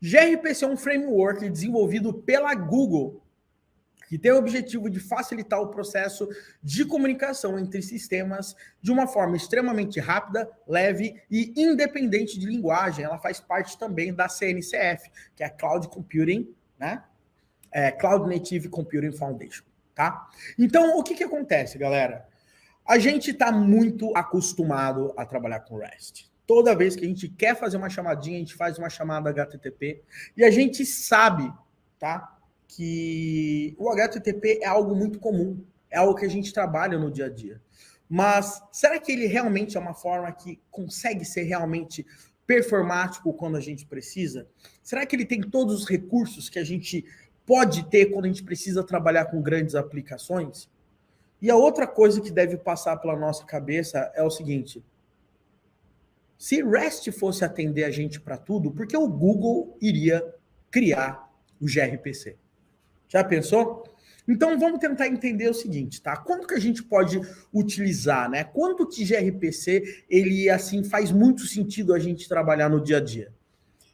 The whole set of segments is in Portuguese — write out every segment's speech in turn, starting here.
gRPC é um framework desenvolvido pela Google, que tem o objetivo de facilitar o processo de comunicação entre sistemas de uma forma extremamente rápida, leve e independente de linguagem. Ela faz parte também da CNCF, que é a Cloud Computing, né? Cloud Native Computing Foundation, tá? Então, o que acontece, galera? A gente está muito acostumado a trabalhar com REST. Toda vez que a gente quer fazer uma chamadinha, a gente faz uma chamada HTTP e a gente sabe, tá? Que o HTTP é algo muito comum, é algo que a gente trabalha no dia a dia. Mas será que ele realmente é uma forma que consegue ser realmente performático quando a gente precisa? Será que ele tem todos os recursos que a gente pode ter quando a gente precisa trabalhar com grandes aplicações? E a outra coisa que deve passar pela nossa cabeça é o seguinte: se REST fosse atender a gente para tudo, por que o Google iria criar o gRPC? Já pensou? Então vamos tentar entender o seguinte, tá? Quanto que a gente pode utilizar, né? Quanto que gRPC, ele assim faz muito sentido a gente trabalhar no dia a dia?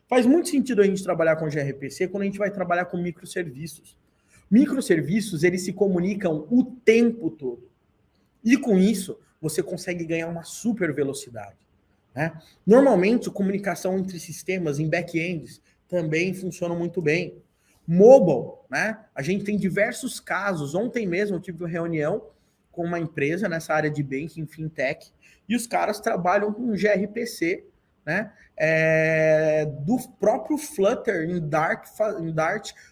Faz muito sentido a gente trabalhar com gRPC quando a gente vai trabalhar com microserviços. Microserviços, eles se comunicam o tempo todo. E com isso, você consegue ganhar uma super velocidade, né? Normalmente, a comunicação entre sistemas em back-ends também funciona muito bem. Mobile, né? A gente tem diversos casos. Ontem mesmo eu tive uma reunião com uma empresa nessa área de banking, fintech, e os caras trabalham com gRPC, né? Do próprio Flutter em Dart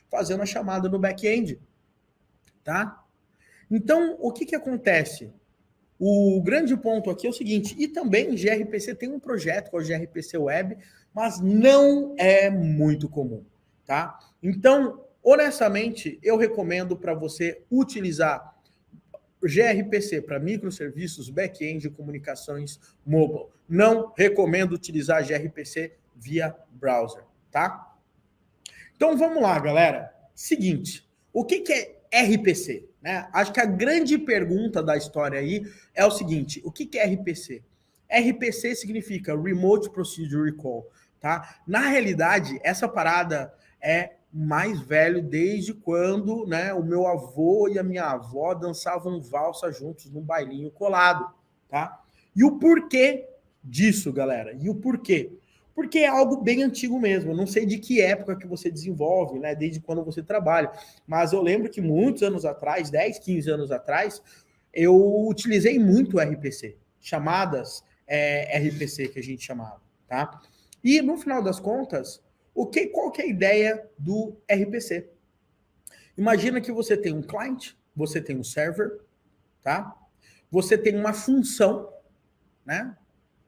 fazendo a chamada no back-end, tá? Então, o que acontece? O grande ponto aqui é o seguinte, e também gRPC tem um projeto com o gRPC Web, mas não é muito comum, tá? Então, honestamente, eu recomendo para você utilizar gRPC para microserviços, back-end e comunicações mobile. Não recomendo utilizar gRPC via browser, tá? Então vamos lá, galera. Seguinte, o que é RPC? Né? Acho que a grande pergunta da história aí é o seguinte: o que é RPC? RPC significa Remote Procedure Call, tá? Na realidade, essa parada é mais velho desde quando, né, o meu avô e a minha avó dançavam valsa juntos num bailinho colado, tá? E o porquê disso, galera? E o porquê? Porque é algo bem antigo mesmo. Eu não sei de que época que você desenvolve, né? Desde quando você trabalha. Mas eu lembro que muitos anos atrás, 10, 15 anos atrás, eu utilizei muito o RPC. Chamadas RPC que a gente chamava, tá? E no final das contas, qual que é a ideia do RPC? Imagina que você tem um client, você tem um server, tá? Você tem uma função, né?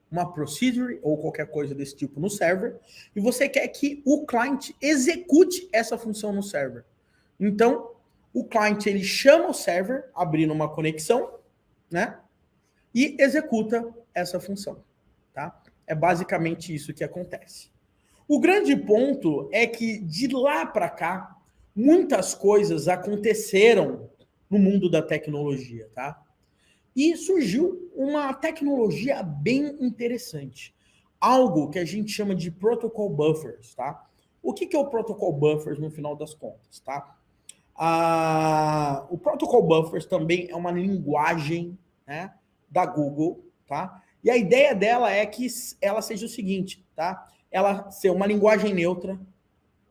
Uma procedure ou qualquer coisa desse tipo no server, e você quer que o client execute essa função no server. Então, o client ele chama o server, abrindo uma conexão, né? E executa essa função, tá? É basicamente isso que acontece. O grande ponto é que de lá para cá, muitas coisas aconteceram no mundo da tecnologia, tá? E surgiu uma tecnologia bem interessante. Algo que a gente chama de protocol buffers, tá? O que é o protocol buffers no final das contas, tá? O protocol buffers também é uma linguagem, né, da Google, tá? E a ideia dela é que ela seja o seguinte, tá? Ela ser uma linguagem neutra,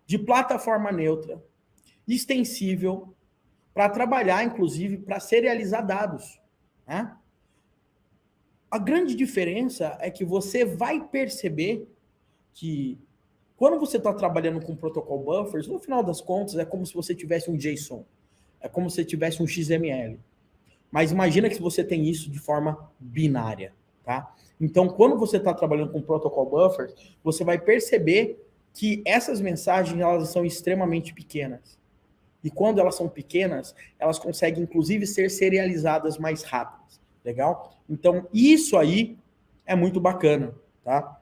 de plataforma neutra, extensível, para trabalhar, inclusive, para serializar dados, né? A grande diferença é que você vai perceber que quando você está trabalhando com protocol buffers, no final das contas é como se você tivesse um JSON, é como se você tivesse um XML. Mas imagina que você tem isso de forma binária, tá? Então, quando você está trabalhando com protocol buffers, você vai perceber que essas mensagens elas são extremamente pequenas. E quando elas são pequenas, elas conseguem, inclusive, ser serializadas mais rápidas. Legal? Então, isso aí é muito bacana, tá?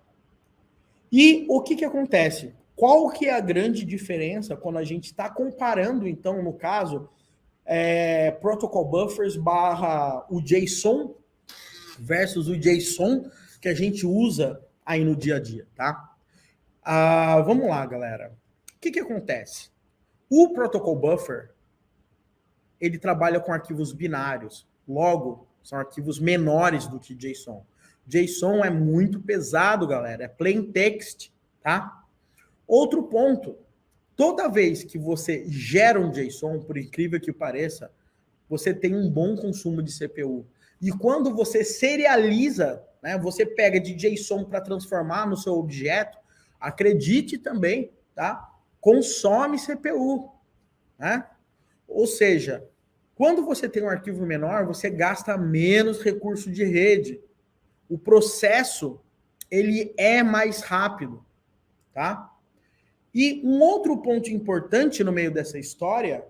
E o que acontece? Qual que é a grande diferença quando a gente está comparando, então, no caso, protocol buffers barra o JSON versus o JSON que a gente usa aí no dia a dia, tá? Vamos lá, galera. que acontece? O Protocol Buffer, ele trabalha com arquivos binários. Logo, são arquivos menores do que JSON. JSON é muito pesado, galera. É plain text, tá? Outro ponto. Toda vez que você gera um JSON, por incrível que pareça, você tem um bom consumo de CPU. E quando você serializa, né, você pega de JSON para transformar no seu objeto, acredite também, tá? Consome CPU, né? Ou seja, quando você tem um arquivo menor, você gasta menos recurso de rede. O processo, ele é mais rápido, tá? E um outro ponto importante no meio dessa história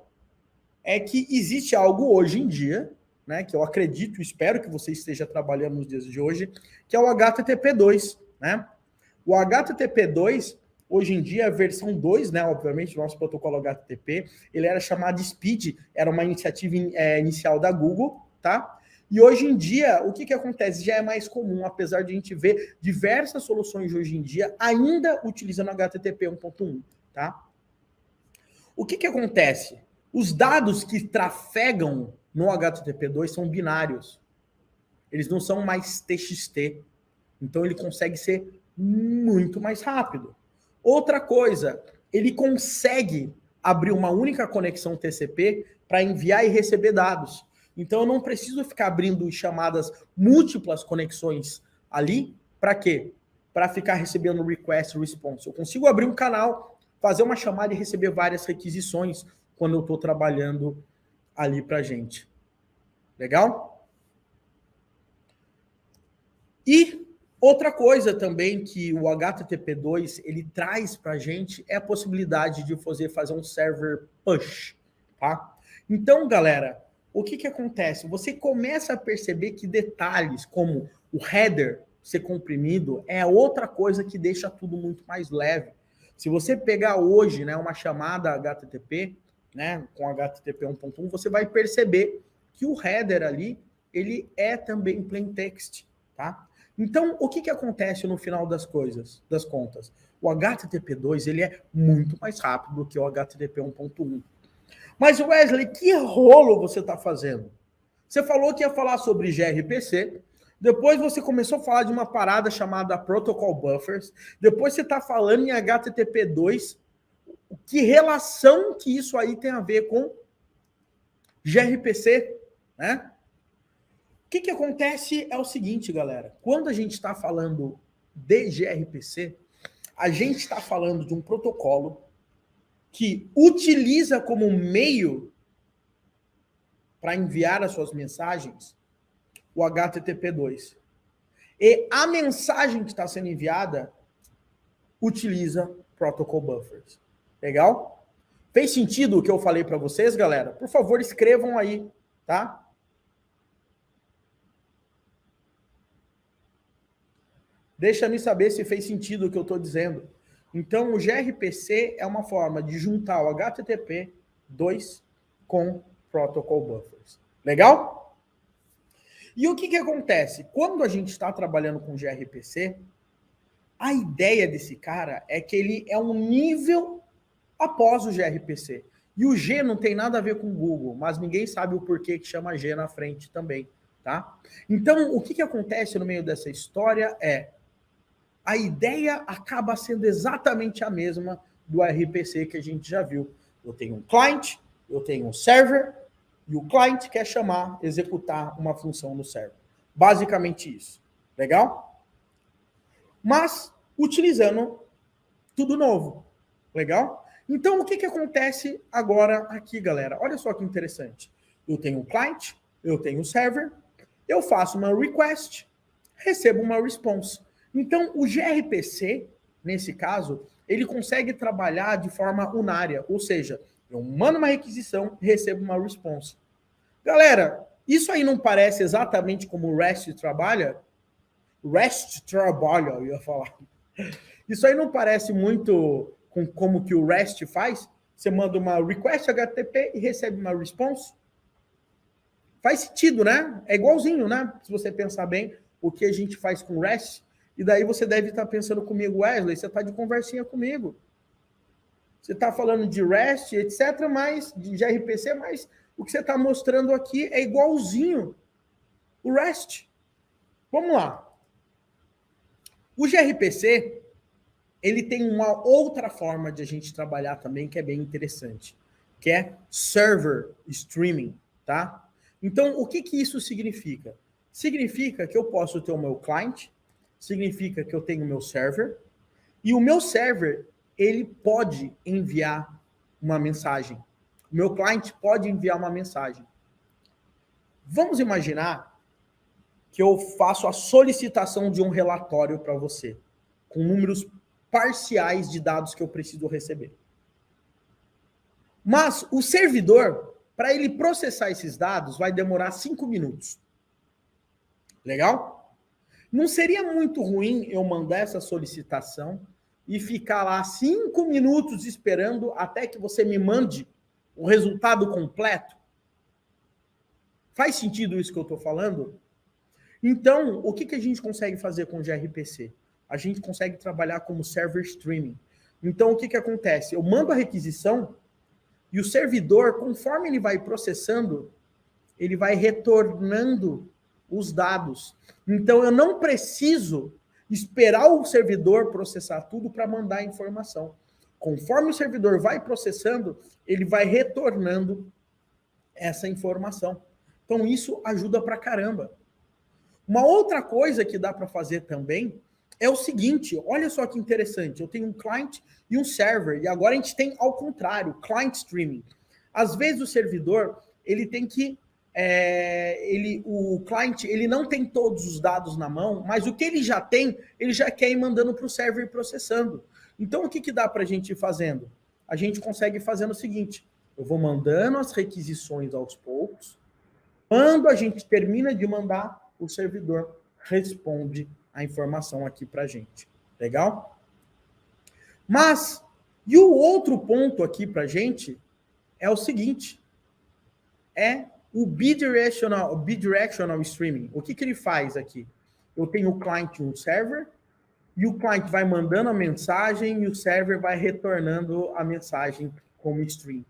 é que existe algo hoje em dia, né, que eu acredito, espero que você esteja trabalhando nos dias de hoje, que é o HTTP2, né? O HTTP2, hoje em dia, a versão 2, né, obviamente, do nosso protocolo HTTP, ele era chamado de SPID, era uma iniciativa inicial da Google, tá? E hoje em dia, o que acontece? Já é mais comum, apesar de a gente ver diversas soluções hoje em dia ainda utilizando HTTP 1.1, tá? O que acontece? Os dados que trafegam no HTTP2 são binários. Eles não são mais TXT. Então, ele consegue ser muito mais rápido. Outra coisa, ele consegue abrir uma única conexão TCP para enviar e receber dados. Então, eu não preciso ficar abrindo chamadas múltiplas conexões ali. Para quê? Para ficar recebendo request response. Eu consigo abrir um canal, fazer uma chamada e receber várias requisições quando eu estou trabalhando ali para a gente. Legal? E outra coisa também que o HTTP2 ele traz para a gente é a possibilidade de fazer um server push, tá? Então, galera, o que acontece? Você começa a perceber que detalhes como o header ser comprimido é outra coisa que deixa tudo muito mais leve. Se você pegar hoje, né, uma chamada HTTP, né, com HTTP 1.1, você vai perceber que o header ali, ele é também plain text, tá? Então, o que acontece no final das contas? O HTTP2, ele é muito mais rápido do que o HTTP 1.1. Mas, Wesley, que rolo você está fazendo? Você falou que ia falar sobre gRPC, depois você começou a falar de uma parada chamada Protocol Buffers, depois você está falando em HTTP2. Que relação que isso aí tem a ver com gRPC, né? O que acontece é o seguinte, galera. Quando a gente está falando de gRPC, a gente está falando de um protocolo que utiliza como meio para enviar as suas mensagens o HTTP2. E a mensagem que está sendo enviada utiliza Protocol Buffers. Legal? Fez sentido o que eu falei para vocês, galera? Por favor, escrevam aí, tá? Deixa-me saber se fez sentido o que eu estou dizendo. Então, o gRPC é uma forma de juntar o HTTP 2 com Protocol Buffers. Legal? E o que acontece? Quando a gente está trabalhando com gRPC, a ideia desse cara é que ele é um nível após o gRPC. E o G não tem nada a ver com o Google, mas ninguém sabe o porquê que chama G na frente também, tá? Então, o que acontece no meio dessa história é a ideia acaba sendo exatamente a mesma do RPC que a gente já viu. Eu tenho um client, eu tenho um server, e o client quer executar uma função no server. Basicamente isso. Legal? Mas utilizando tudo novo. Legal? Então, o que acontece agora aqui, galera? Olha só que interessante. Eu tenho um client, eu tenho um server, eu faço uma request, recebo uma response. Então, o gRPC, nesse caso, ele consegue trabalhar de forma unária, ou seja, eu mando uma requisição e recebo uma response. Galera, isso aí não parece exatamente como o REST trabalha? REST trabalha, eu ia falar. Isso aí não parece muito com como que o REST faz? Você manda uma request HTTP e recebe uma response? Faz sentido, né? É igualzinho, né? Se você pensar bem, o que a gente faz com REST. E daí você deve estar pensando comigo, Wesley, você está de conversinha comigo. você está falando de REST, etc., mas de gRPC, mas o que você está mostrando aqui é igualzinho o REST. Vamos lá. O gRPC, ele tem uma outra forma de a gente trabalhar também, que é bem interessante, que é server streaming, tá? Então, o que isso significa? Significa que eu posso ter o meu client, significa que eu tenho o meu server, e o meu server, ele pode enviar uma mensagem. O meu client pode enviar uma mensagem. Vamos imaginar que eu faço a solicitação de um relatório para você, com números parciais de dados que eu preciso receber. Mas o servidor, para ele processar esses dados, vai demorar 5 minutos. Legal? Não seria muito ruim eu mandar essa solicitação e ficar lá 5 minutos esperando até que você me mande o resultado completo? Faz sentido isso que eu estou falando? Então, o que a gente consegue fazer com o gRPC? A gente consegue trabalhar como server streaming. Então, o que acontece? Eu mando a requisição e o servidor, conforme ele vai processando, ele vai retornando os dados. Então, eu não preciso esperar o servidor processar tudo para mandar a informação. Conforme o servidor vai processando, ele vai retornando essa informação. Então, isso ajuda pra caramba. Uma outra coisa que dá para fazer também é o seguinte, olha só que interessante, eu tenho um client e um server, e agora a gente tem ao contrário, client streaming. Às vezes o servidor, ele tem que, o client, ele não tem todos os dados na mão, mas o que ele já tem, ele já quer ir mandando para o server processando. Então o que dá para a gente ir fazendo? A gente consegue fazendo o seguinte, eu vou mandando as requisições aos poucos, quando a gente termina de mandar, o servidor responde a informação aqui para a gente. Legal? Mas, e o outro ponto aqui para a gente é o seguinte, é o bidirectional streaming. O que ele faz aqui? Eu tenho o client e um server, e o client vai mandando a mensagem e o server vai retornando a mensagem como stream.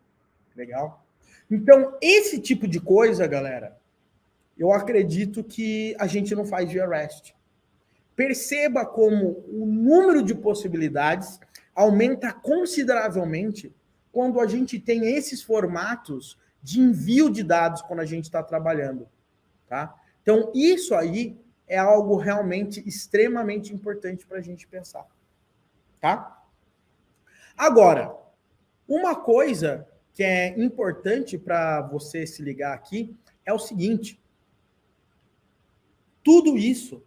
Legal? Então, esse tipo de coisa, galera, eu acredito que a gente não faz via REST. Perceba como o número de possibilidades aumenta consideravelmente quando a gente tem esses formatos de envio de dados quando a gente está trabalhando. Tá? Então, isso aí é algo realmente extremamente importante para a gente pensar. Tá? Agora, uma coisa que é importante para você se ligar aqui é o seguinte, tudo isso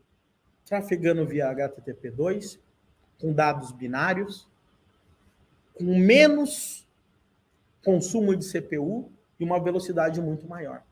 trafegando via HTTP2, com dados binários, com menos consumo de CPU e uma velocidade muito maior.